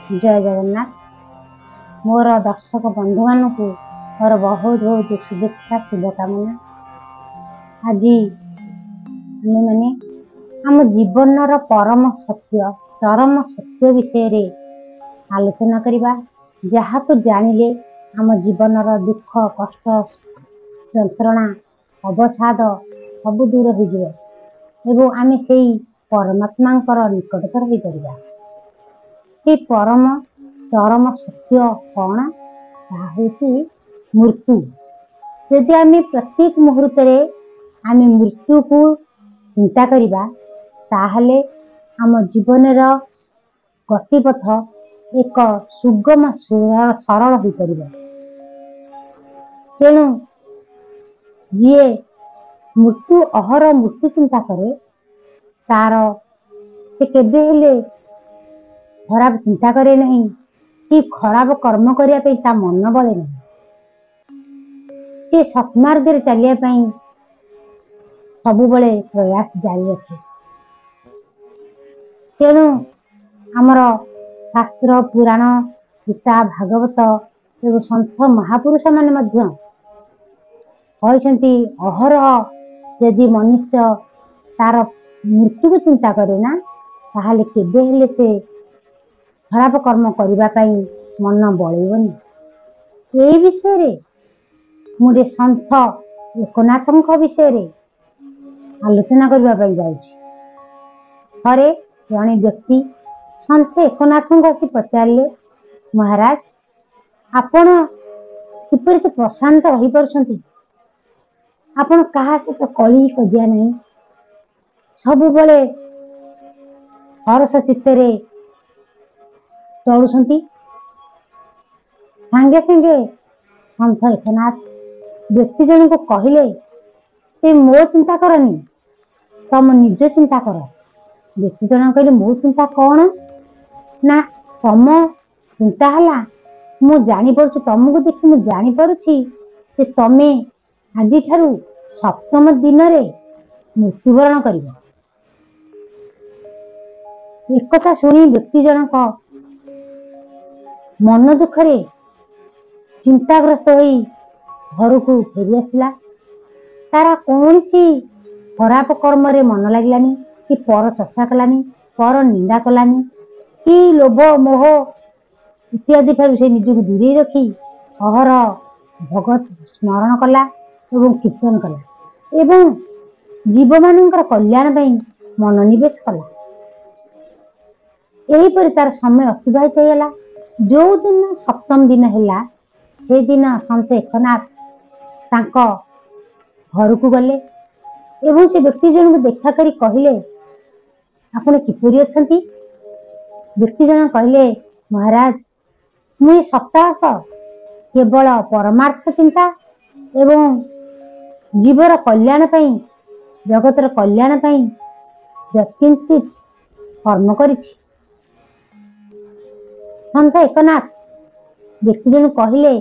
जय जगन्नाथ। मोर दर्शक बंधु मानक मोर बहुत बहुत शुभेच्छा शुभकामना। आज आम मैंने आम जीवन परम सत्य चरम सत्य विषय आलोचना करवा, जहाँ को जानिले आम जीवन दुख कष्ट जंत्रणा अवसाद सब दूर हो आम से परमात्मा निकटतर हो पार। ये परम चरम सत्य कौन हूँ मृत्यु। यदि आम प्रत्येक मुहूर्त आम मृत्यु को चिंता करवा, ताहले आम जीवन गतिपथ एक सुगम सरल हो पार। तेणु जी मृत्यु अहर मृत्यु चिंता करे तार से केबे खराब चिंता करे नहीं कि खराब कर्म करने ता मन बले नहीं, सत्मार्ग चलिए सब बड़े प्रयास जारी रखे। तेणु आमर शास्त्र पुराण गीता भागवत एवं संत महापुरुष माने कहते अहरह यदि मनुष्य तार मृत्यु को चिंता करे ना, ताहले केबे हेले से खराब कर्म करने मन बलैबनी। ये विषय मुझे संत एकनाथ विषय आलोचना करने जाऊँगी। थरे जड़े व्यक्ति संत एकनाथ आसी पचारे, महाराज आपण किपर प्रशांत रही पार्छंती, आपण कहा सहित कली कजिया नहीं, सब बड़े हरस चित्तरे चलुंट। सांगे सांगे संत एकनाथ व्यक्ति जन को कहले, ते मो चिंता करनी, तुम निज चिंता कर। व्यक्ति जन कहले मो चिंता कौन ना, तुम चिंता है मु जापर तुमको देखी मु जापर तमे आज सप्तम दिन में मृत्युवरण कर। एक शुणी व्यक्ति जनक मन दुखरे चिंताग्रस्त हो घर को फेरी आसला। तारा कौन सी खराब कर्म रे मन लगलानी कि पर चर्चा कलानी, पर निंदा कलानी कि लोभ मोह इत्यादि ठारू से निजक दूरे रखी अहर भगत स्मरण कला एवं कीर्तन कला एवं जीव मानकर कल्याण पाई मनोनिवेश कला। यहीपर तार समय अतिबाहित होगा। जो दिन सप्तम दिन है से दिन संत एकनाथ तांको घर को गले एवं से व्यक्ति जन को देखा करी कहले, आपण किपरि अछंती। व्यक्ति जन कहले, महाराज मुझे सप्ताह केवल परमार्थ चिंता एवं जीवर कल्याण पाई जगतर कल्याण पाई यत्किंचित कर्म करिछि। संत एकनाथ व्यक्ति जन कहले,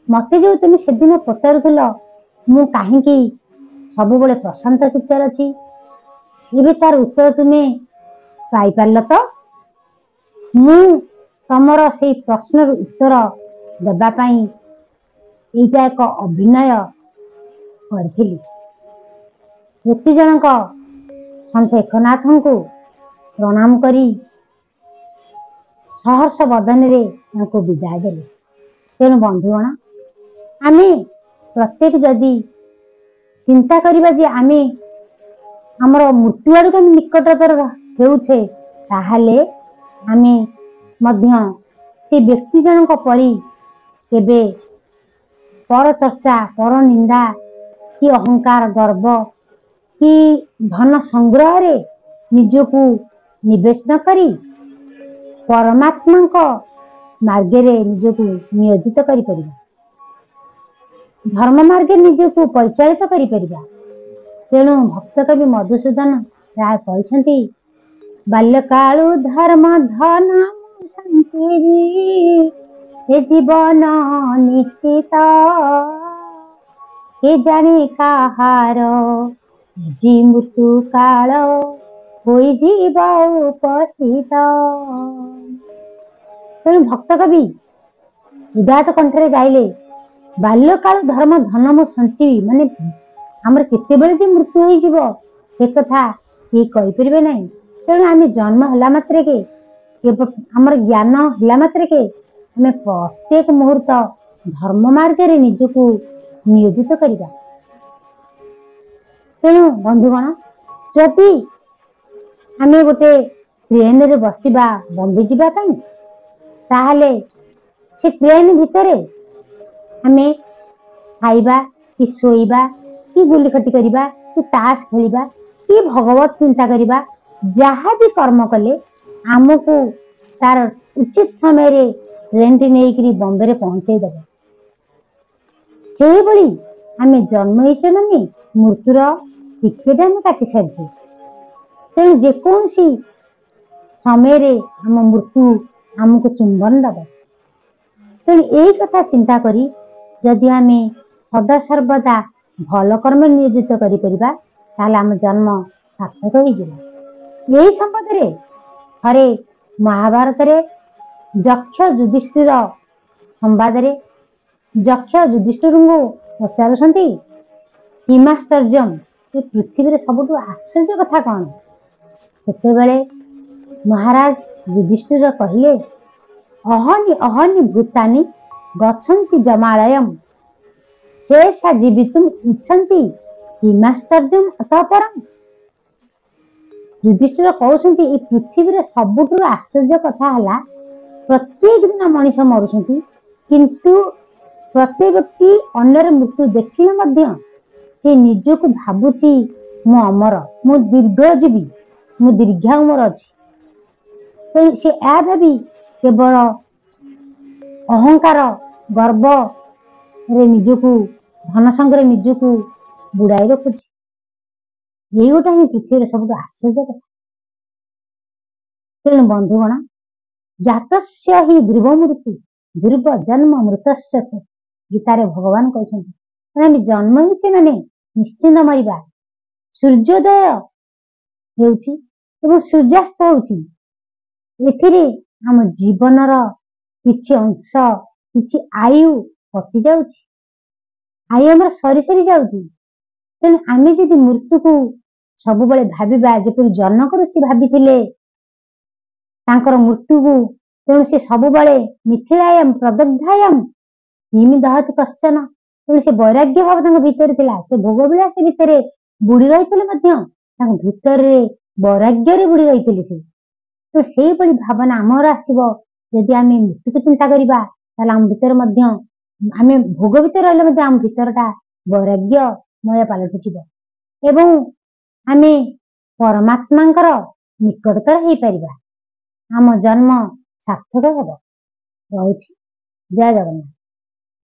मते जो तुम से दिन पचारुल मु कहीं सब बड़े प्रशांत चित्तर अच्छी, ये तार उत्तर तुम्हें पाई पार तो मु तमर से प्रश्न उत्तर देवाई यहीटा एक अभिनय करी। व्यक्ति जनक संत एकनाथ को प्रणाम करी सहर्ष बदन विदाय देले। तेणु बंधुगण आम प्रत्येक जदि चिंता करवा जे आम आमर मृत्यु आड़ को निकटतर होउछे, ताहले आम से व्यक्ति जनक परी केबे पर चर्चा पर निंदा कि अहंकार गर्व कि धन संग्रह रे निजको निवेश न करी परमात्मा मार्गे निजको नियोजित करि परिबा, धर्म मार्गे निजको परिचालित करि परिबा। तेणु भक्त कवि मधुसूदन राय कहते, बाल्यकालु धर्म धन संचेरी हे जीवन निश्चित हे जाने कहार जी मृत्यु काल होई जीव उपस्थित। ତେଣୁ ଭକ୍ତ କବି ଉଦାତ କଣ୍ଠରେ ଗାଇଲେ, ବାଲ୍ୟକାଳ ଧର୍ମ ଧନ ମୁଁ ସଞ୍ଚିବି। ମାନେ ଆମର କେତେବେଳେ ଯେ ମୃତ୍ୟୁ ହେଇଯିବ ସେ କଥା କେହି କହିପାରିବେ ନାହିଁ। ତେଣୁ ଆମେ ଜନ୍ମ ହେଲା ମାତ୍ରକେ, ଆମର ଜ୍ଞାନ ହେଲା ମାତ୍ରକେ ଆମେ ପ୍ରତ୍ୟେକ ମୁହୂର୍ତ୍ତ ଧର୍ମ ମାର୍ଗରେ ନିଜକୁ ନିୟୋଜିତ କରିବା। ତେଣୁ ବନ୍ଧୁଗଣ, ଯଦି ଆମେ ଗୋଟେ ଟ୍ରେନରେ ବସିବା ବମ୍ବେ ଯିବା ପାଇଁ, ତାହେଲେ ସେ ଟ୍ରେନ ଭିତରେ ଆମେ ଖାଇବା କି ଶୋଇବା କି ଗୁଲି ଖଟି କରିବା କି ତାସ ଖେଳିବା କି ଭଗବତ ଚିନ୍ତା କରିବା, ଯାହା ବି କର୍ମ କଲେ ଆମକୁ ତାର ଉଚିତ ସମୟରେ ଟ୍ରେନଟି ନେଇକରି ବମ୍ବେରେ ପହଞ୍ଚେଇ ଦେବ। ସେଇଭଳି ଆମେ ଜନ୍ମ ହେଇଛେ ମାନେ ମୃତ୍ୟୁର ଟିକେଟ ଆମେ କାଟି ସାରିଛେ। ତେଣୁ ଯେକୌଣସି ସମୟରେ ଆମ ମୃତ୍ୟୁ ଆମକୁ ଚୁମ୍ବନ ଦବ। ତେଣୁ ଏଇ କଥା ଚିନ୍ତା କରି ଯଦି ଆମେ ସଦା ସର୍ବଦା ଭଲ କର୍ମ ନିୟୋଜିତ କରିପାରିବା, ତାହେଲେ ଆମ ଜନ୍ମ ସାର୍ଥକ ହେଇଯିବ। ଏହି ସମ୍ବନ୍ଧରେ ଥରେ ମହାଭାରତରେ ଯକ୍ଷ ଯୁଧିଷ୍ଠିର ସମ୍ବାଦରେ ଯକ୍ଷ ଯୁଧିଷ୍ଠିରଙ୍କୁ ପଚାରୁଛନ୍ତି, କିମାଶ୍ଚର୍ଯ୍ୟମ୍, ଏ ପୃଥିବୀରେ ସବୁଠୁ ଆଶ୍ଚର୍ଯ୍ୟ କଥା କଣ? ସେତେବେଳେ ମହାରାଜ ଯୁଧିଷ୍ଠିର କହିଲେ, ଅହନି ଅହନି ଭୂତାନି ଗଚ୍ଛନ୍ତି ଜମାଳୟମ୍ ଶେଷା ଜୀବିତୁମ୍ ଇଚ୍ଛନ୍ତି କିମାଶ୍ଚର୍ଯ୍ୟମ୍ ଅତଃପରମ୍। ଯୁଧିଷ୍ଠିର କହୁଛନ୍ତି, ଏ ପୃଥିବୀରେ ସବୁଠୁ ଆଶ୍ଚର୍ଯ୍ୟ କଥା ହେଲା, ପ୍ରତ୍ୟେକ ଦିନ ମଣିଷ ମରୁଛନ୍ତି, କିନ୍ତୁ ପ୍ରତ୍ୟେକ ବ୍ୟକ୍ତି ଅନ୍ୟର ମୃତ୍ୟୁ ଦେଖିଲେ ମଧ୍ୟ ସେ ନିଜକୁ ଭାବୁଛି ମୁଁ ଅମର, ମୁଁ ଦୀର୍ଘଜୀବୀ, ମୁଁ ଦୀର୍ଘାୟୁ ମୋର ଅଛି। ତେଣୁ ସେ ଏହା ଭାବି କେବଳ ଅହଙ୍କାର ଗର୍ବରେ ନିଜକୁ ଧନ ସଙ୍ଗରେ ନିଜକୁ ବୁଡାଇ ରଖୁଛି। ଏଇ ଗୋଟା ହିଁ ପୃଥିବୀରେ ସବୁଠୁ ଆଶ୍ଚର୍ଯ୍ୟ କଥା। ତେଣୁ ବନ୍ଧୁଗଣ, ଜାତସ୍ୟ ହି ଧ୍ରୁବ ମୃତ୍ୟୁ ଧ୍ରୁବ ଜନ୍ମ ମୃତସ୍ୟ ଚ, ଗୀତାରେ ଭଗବାନ କହିଛନ୍ତି, ଆମେ ଜନ୍ମ ହେଇଛେ ମାନେ ନିଶ୍ଚିନ୍ତ ମରିବା। ସୂର୍ଯ୍ୟୋଦୟ ହେଉଛି ଏବଂ ସୂର୍ଯ୍ୟାସ୍ତ ହେଉଛି, ଏଥିରେ ଆମ ଜୀବନର କିଛି ଅଂଶ, କିଛି ଆୟୁ କଟି ଯାଉଛି, ଆୟୁ ଆମର ସରି ସରି ଯାଉଛି। ତେଣୁ ଆମେ ଯଦି ମୃତ୍ୟୁକୁ ସବୁବେଳେ ଭାବିବା, ଯେପରି ଜନକ ଋଷି ଭାବିଥିଲେ ତାଙ୍କର ମୃତ୍ୟୁକୁ, ତେଣୁ ସେ ସବୁବେଳେ ମିଥିଳାୟମ୍ ପ୍ରଦଗ୍ଧାୟମ୍ କିମି ଦହତି କଶ୍ଚନ, ତେଣୁ ସେ ବୈରାଗ୍ୟ ଭାବ ତାଙ୍କ ଭିତରେ ଥିଲା। ସେ ଭୋଗ ବିଳାସ ଭିତରେ ବୁଡି ରହିଥିଲେ ମଧ୍ୟ ତାଙ୍କ ଭିତରେ ବୈରାଗ୍ୟରେ ବୁଡି ରହିଥିଲେ ସେ। ତ ସେଇଭଳି ଭାବନା ଆମର ଆସିବ ଯଦି ଆମେ ମୃତ୍ୟୁକୁ ଚିନ୍ତା କରିବା, ତାହେଲେ ଆମ ଭିତରେ ମଧ୍ୟ, ଆମେ ଭୋଗ ଭିତରେ ରହିଲେ ମଧ୍ୟ ଆମ ଭିତରଟା ବୈରାଗ୍ୟମୟ ପାଲଟିଯିବ ଏବଂ ଆମେ ପରମାତ୍ମାଙ୍କର ନିକଟତର ହେଇପାରିବା। ଆମ ଜନ୍ମ ସାର୍ଥକ ହେବ। ରହୁଛି। ଜୟ ଜଗନ୍ନାଥ।